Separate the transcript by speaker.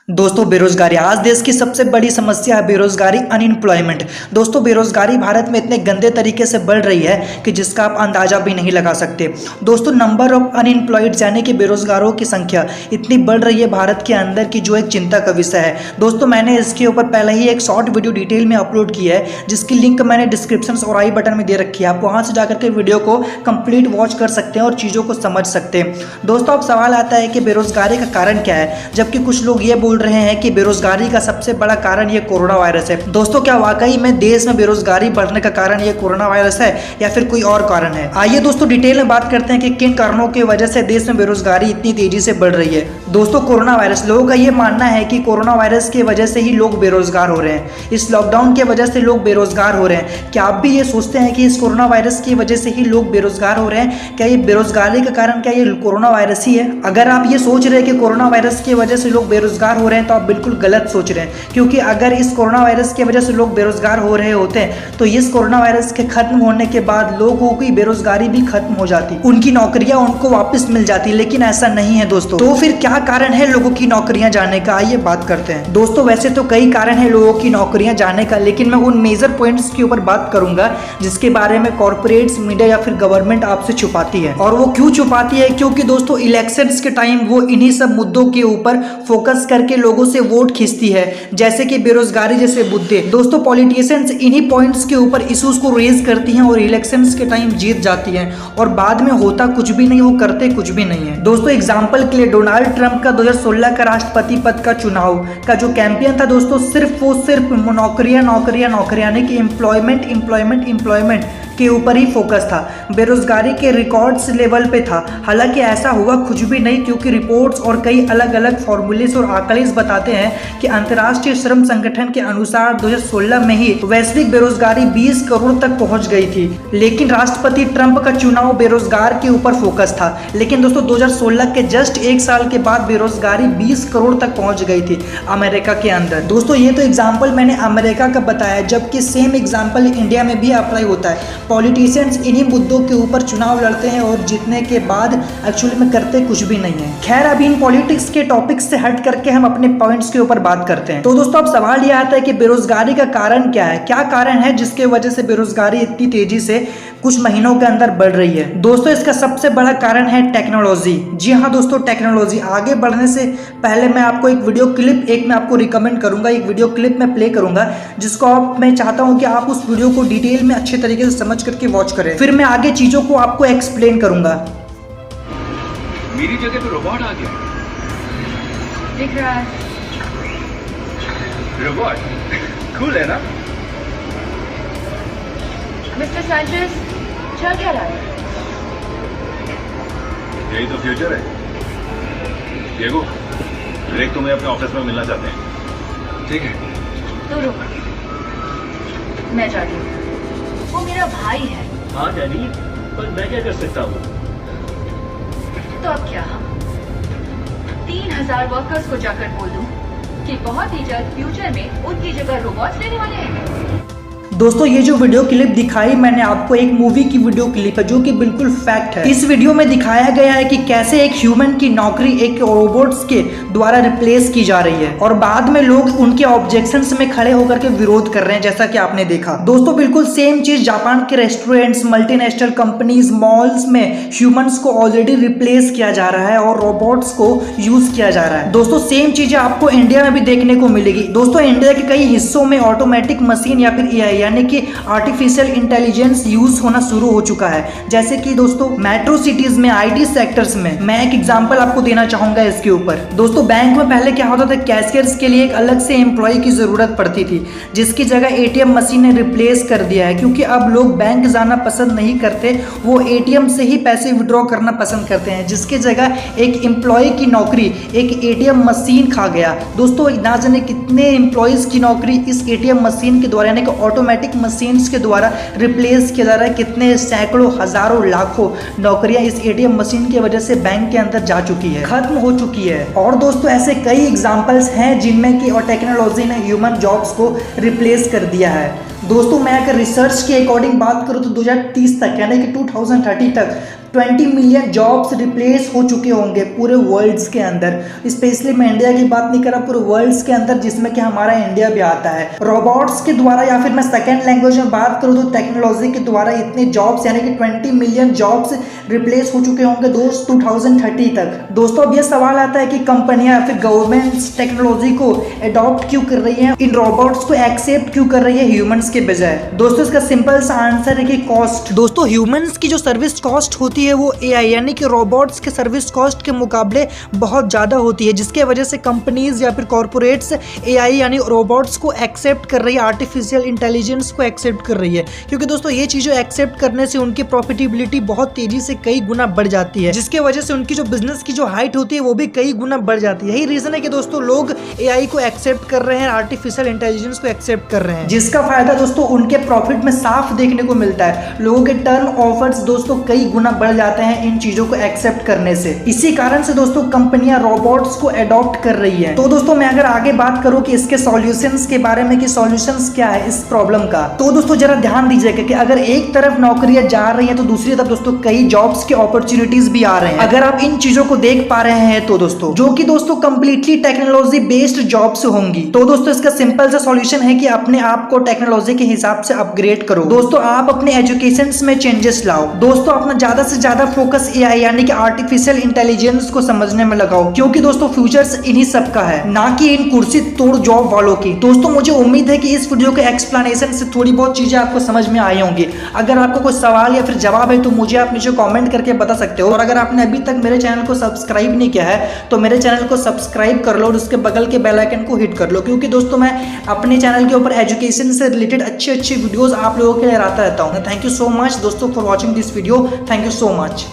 Speaker 1: दोस्तों बेरोजगारी आज देश की सबसे बड़ी समस्या है। बेरोजगारी, अनएम्प्लॉयमेंट। दोस्तों बेरोजगारी भारत में इतने गंदे तरीके से बढ़ रही है कि जिसका आप अंदाजा भी नहीं लगा सकते। दोस्तों नंबर ऑफ अनएम्प्लॉयड यानी कि बेरोजगारों की संख्या इतनी बढ़ रही है भारत के अंदर की जो एक चिंता का विषय है। दोस्तों मैंने इसके ऊपर पहले ही एक शॉर्ट वीडियो डिटेल में अपलोड किया है जिसकी लिंक मैंने डिस्क्रिप्शन और आई बटन में दे रखी है। आप वहां से जाकर के वीडियो को कंप्लीट वॉच कर सकते हैं और चीज़ों को समझ सकते हैं। दोस्तों अब सवाल आता है कि बेरोजगारी का कारण क्या है, जबकि कुछ लोग ये बोल रहे हैं कि बेरोजगारी का सबसे बड़ा कारण ये कोरोना वायरस है। दोस्तों क्या वाकई में देश में बेरोजगारी बढ़ने का कारण ये कोरोना वायरस है या फिर कोई और कारण है? आइए दोस्तों डिटेल में बात करते हैं कि किन कारणों की वजह से देश में बेरोजगारी इतनी तेजी से बढ़ रही है। दोस्तों कोरोना वायरस, लोगों का ये मानना है कि कोरोना वायरस की वजह से ही लोग बेरोजगार हो रहे हैं। इस लॉकडाउन की वजह से लोग बेरोजगार हो रहे हैं। क्या आप भी ये सोचते हैं कि इस कोरोना वायरस की वजह से ही लोग बेरोजगार हो रहे हैं? क्या ये बेरोजगारी का कारण क्या ये कोरोना वायरस ही है? अगर आप ये सोच रहे हैं कि कोरोना वायरस की वजह से लोग बेरोजगार हो रहे हैं तो आप बिल्कुल गलत सोच रहे हैं, क्योंकि अगर इस कोरोना वायरस की वजह से लोग बेरोजगार हो रहे होते हैं तो इस कोरोना वायरस के खत्म होने के बाद लोगों की बेरोजगारी भी खत्म हो जाती, उनकी नौकरियां उनको वापस मिल जाती। लेकिन ऐसा नहीं है दोस्तों। तो फिर क्या कारण है लोगों की नौकरियां जाने का, आइए बात करते हैं। दोस्तों वैसे तो कई कारण है लोगों की नौकरियां जाने का, लेकिन मैं उन मेजर पॉइंट्स के ऊपर बात करूंगा जिसके बारे में कॉर्पोरेट्स, मीडिया या फिर गवर्नमेंट आपसे छुपाती है। और वो क्यों छुपाती है? क्योंकि दोस्तों इलेक्शंस के टाइम वो इन्हीं सब मुद्दों के ऊपर फोकस करके लोगों से वोट खींचती है, जैसे कि बेरोजगारी जैसे मुद्दे। दोस्तों पॉलिटिशियंस इन्हीं पॉइंट्स के ऊपर इश्यूज को रेज करती हैं और इलेक्शंस के टाइम जीत जाती हैं और बाद में होता कुछ भी नहीं, वो करते कुछ भी नहीं है। दोस्तों एग्जांपल के लिए डोनाल्ड ट्रंप का 2016 का राष्ट्रपति पद का चुनाव का जो कैंपेन था दोस्तों, सिर्फ नौकरियां नौकरियां नौकरियां यानी कि एम्प्लॉयमेंट एम्प्लॉयमेंट एम्प्लॉयमेंट के ऊपर ही फोकस था। बेरोजगारी के रिकॉर्ड्स लेवल पे था। हालांकि ऐसा हुआ कुछ भी नहीं, क्योंकि रिपोर्ट्स और कई अलग अलग फॉर्मूलेस और आंकड़े बताते हैं कि अंतर्राष्ट्रीय श्रम संगठन के अनुसार 2016 में ही वैश्विक बेरोजगारी 20 करोड़ तक पहुंच गई थी। लेकिन राष्ट्रपति ट्रंप का चुनाव बेरोजगार के ऊपर फोकस था। लेकिन दोस्तों 2016 के जस्ट एक साल के बाद बेरोजगारी 20 करोड़ तक पहुंच गई थी अमेरिका के अंदर। दोस्तों ये तो एग्जाम्पल मैंने अमेरिका का बताया, जबकि सेम एग्जाम्पल इंडिया में भी अप्लाई होता है। पॉलिटिशियंस इन्हीं मुद्दों के ऊपर चुनाव लड़ते हैं और जीतने के बाद एक्चुअली में करते कुछ भी नहीं है। खैर अभी इन पॉलिटिक्स के टॉपिक से हट करके हम अपने पॉइंट्स के ऊपर बात करते हैं। तो दोस्तों अब सवाल यह आता है कि बेरोजगारी का कारण क्या है? क्या कारण है जिसके वजह से बेरोजगारी इतनी तेजी से कुछ महीनों के अंदर बढ़ रही है? दोस्तों इसका सबसे बड़ा कारण है टेक्नोलॉजी। जी हाँ दोस्तों, टेक्नोलॉजी। आगे बढ़ने से पहले मैं आपको एक वीडियो क्लिप मैं आपको रिकमेंड करूंगा, एक वीडियो क्लिप मैं प्ले करूंगा जिसको मैं चाहता हूं कि आप उस वीडियो को डिटेल में अच्छे तरीके से समझ करके वॉच करें, फिर मैं आगे चीजों को आपको एक्सप्लेन करूंगा।
Speaker 2: मेरी जगह पे रोबोट आ गया।
Speaker 3: दिख रहा है
Speaker 2: रोबोट कूल है ना?
Speaker 3: मिस्टर सैंचेज, चल क्या रहा है?
Speaker 2: यही तो फ्यूचर है। डिएगो, ग्रेग तुम्हें अपने ऑफिस में मिलना चाहते हैं। ठीक है
Speaker 3: तो रुक, मैं जाती हूँ। वो मेरा भाई है।
Speaker 4: हाँ डैडी, पर मैं क्या कर सकता हूँ?
Speaker 3: तो अब क्या, हम 3000 वर्कर्स को जाकर बोल दूं कि बहुत ही जल्द फ्यूचर में उनकी जगह रोबोट्स लेने वाले हैं?
Speaker 1: दोस्तों ये जो वीडियो क्लिप दिखाई मैंने आपको एक मूवी की वीडियो क्लिप है जो कि बिल्कुल फैक्ट है। इस वीडियो में दिखाया गया है कि कैसे एक ह्यूमन की नौकरी एक रोबोट्स के द्वारा रिप्लेस की जा रही है और बाद में लोग उनके ऑब्जेक्शंस में खड़े होकर के विरोध कर रहे हैं, जैसा कि आपने देखा। दोस्तों बिल्कुल सेम चीज जापान के रेस्टोरेंट्स, मल्टीनेशनल कंपनीज, मॉल्स में ह्यूमंस को ऑलरेडी रिप्लेस किया जा रहा है और रोबोट्स को यूज किया जा रहा है। दोस्तों सेम चीजें आपको इंडिया में भी देखने को मिलेगी। दोस्तों इंडिया के कई हिस्सों में ऑटोमेटिक मशीन या फिर एआई यानी कि आर्टिफिशियल इंटेलिजेंस यूज होना शुरू हो चुका है, जैसे कि दोस्तों मेट्रो सिटीज में, आईटी सेक्टर्स में। मैं एक एग्जांपल आपको देना चाहूंगा इसके ऊपर। दोस्तों बैंक में पहले क्या होता था, कैशियर्स के लिए एक अलग से एम्प्लॉय की जरूरत पड़ती थी, जिसकी जगह एटीएम मशीन ने रिप्लेस कर दिया है, क्योंकि अब लोग बैंक जाना पसंद नहीं करते, वो एटीएम से ही पैसे विड्रॉ करना पसंद करते हैं, जिसकी जगह एक एम्प्लॉय की नौकरी एक एटीएम मशीन खा गया। दोस्तों ना जाने कितने एम्प्लॉयज की नौकरी इस एटीएम मशीन के द्वारा यानी कि ऑटोमेटिक मशीन्स के द्वारा रिप्लेस किया जा रहा है। कितने सैकड़ों, हजारों, लाखों नौकरियां इस एटीएम मशीन की वजह से बैंक के अंदर जा चुकी है, खत्म हो चुकी है। और दोस्तों ऐसे कई एग्जांपल्स हैं जिनमें कि टेक्नोलॉजी ने ह्यूमन जॉब्स को रिप्लेस कर दिया है। दोस्तों मैं अगर रिसर्च के अकॉर्डिंग बात करूँ तो 2030 तक यानी कि 2030 तक 20 मिलियन जॉब्स रिप्लेस हो चुके होंगे पूरे वर्ल्ड्स के अंदर। स्पेशली मैं इंडिया की बात नहीं कर रहा, पूरे वर्ल्ड्स के अंदर, जिसमें कि हमारा इंडिया भी आता है। रोबोट्स के द्वारा, या फिर मैं सेकेंड लैंग्वेज में बात करूँ तो टेक्नोलॉजी के द्वारा इतने जॉब्स यानी कि 20 मिलियन जॉब्स रिप्लेस हो चुके होंगे दोस्त 2030 तक। दोस्तों अब यह सवाल आता है कि कंपनियां या फिर गवर्नमेंट्स टेक्नोलॉजी को अडॉप्ट क्यों कर रही हैं, इन रोबोट्स को एक्सेप्ट क्यों कर रही है ह्यूमंस के बजाय। दोस्तों इसका सिंपल सा आंसर है कि कॉस्ट। दोस्तों ह्यूमंस की जो सर्विस कॉस्ट होती है वो एआई यानी कि रोबोट्स के सर्विस कॉस्ट के मुकाबले बहुत ज़्यादा होती है, जिसके वजह से कंपनीज या फिर कॉर्पोरेट्स एआई यानी रोबोट्स को एक्सेप्ट कर रही है, आर्टिफिशियल इंटेलिजेंस को एक्सेप्ट कर रही है। क्योंकि दोस्तों ये चीज़ें एक्सेप्ट करने से उनकी प्रॉफिटेबिलिटी बहुत तेजी से कई गुना बढ़ जाती है, जिसके वजह से उनकी जो बिजनेस की जो हाइट होती है वो भी कई गुना बढ़ जाती है। यही रीजन है कि दोस्तों लोग एआई को एक्सेप्ट कर रहे हैं, आर्टिफिशियल इंटेलिजेंस को एक्सेप्ट कर रहे हैं, जिसका फायदा दोस्तों उनके प्रॉफिट में साफ देखने को मिलता है। लोगों के टर्न ऑफर्स दोस्तों कई गुना बढ़ जाते हैं इन चीजों को एक्सेप्ट करने से। इसी कारण से दोस्तों कंपनियां रोबोट्स को अडॉप्ट कर रही है। तो दोस्तों मैं अगर आगे बात करूं कि इसके सॉल्यूशंस के बारे में कि सॉल्यूशंस क्या है इस प्रॉब्लम का, तो दोस्तों जरा ध्यान दीजिएगा कि अगर एक तरफ नौकरियां जा रही हैं तो दूसरी तरफ दोस्तों कई जॉब्स के अपॉर्चुनिटीज भी आ रहे हैं। अगर आप इन चीजों को देख पा रहे हैं तो दोस्तों, जो कि दोस्तों कंप्लीटली टेक्नोलॉजी बेस्ड जॉब्स होंगी, तो दोस्तों इसका सिंपल सा सॉल्यूशन है कि अपने आप को टेक्नोलॉजी के हिसाब से अपग्रेड करो। दोस्तों आप अपने एजुकेशन में चेंजेस लाओ। दोस्तों अपना ज्यादा से ज्यादा फोकस एआई यानी कि आर्टिफिशियल इंटेलिजेंस को समझने में लगाओ, क्योंकि दोस्तों फ्यूचर्स इन्हीं सब का है, ना कि इन कुर्सी तोड़ जॉब वालों की। दोस्तों मुझे उम्मीद है कि इस वीडियो के एक्सप्लेनेशन से थोड़ी बहुत चीजें आपको समझ में आई होंगी। अगर आपको कोई सवाल या फिर जवाब है तो मुझे आप नीचे कमेंट करके बता सकते हो। और अगर आपने अभी तक मेरे चैनल को सब्सक्राइब नहीं किया है तो मेरे चैनल को सब्सक्राइब कर लो और उसके बगल के बेल आइकन को हिट कर लो, क्योंकि दोस्तों मैं अपने चैनल के ऊपर एजुकेशन से रिलेटेड अच्छी वीडियोस आप लोगों के लिए लाता रहता हूँ। थैंक यू सो मच दोस्तों for watching this video. Thank you so much.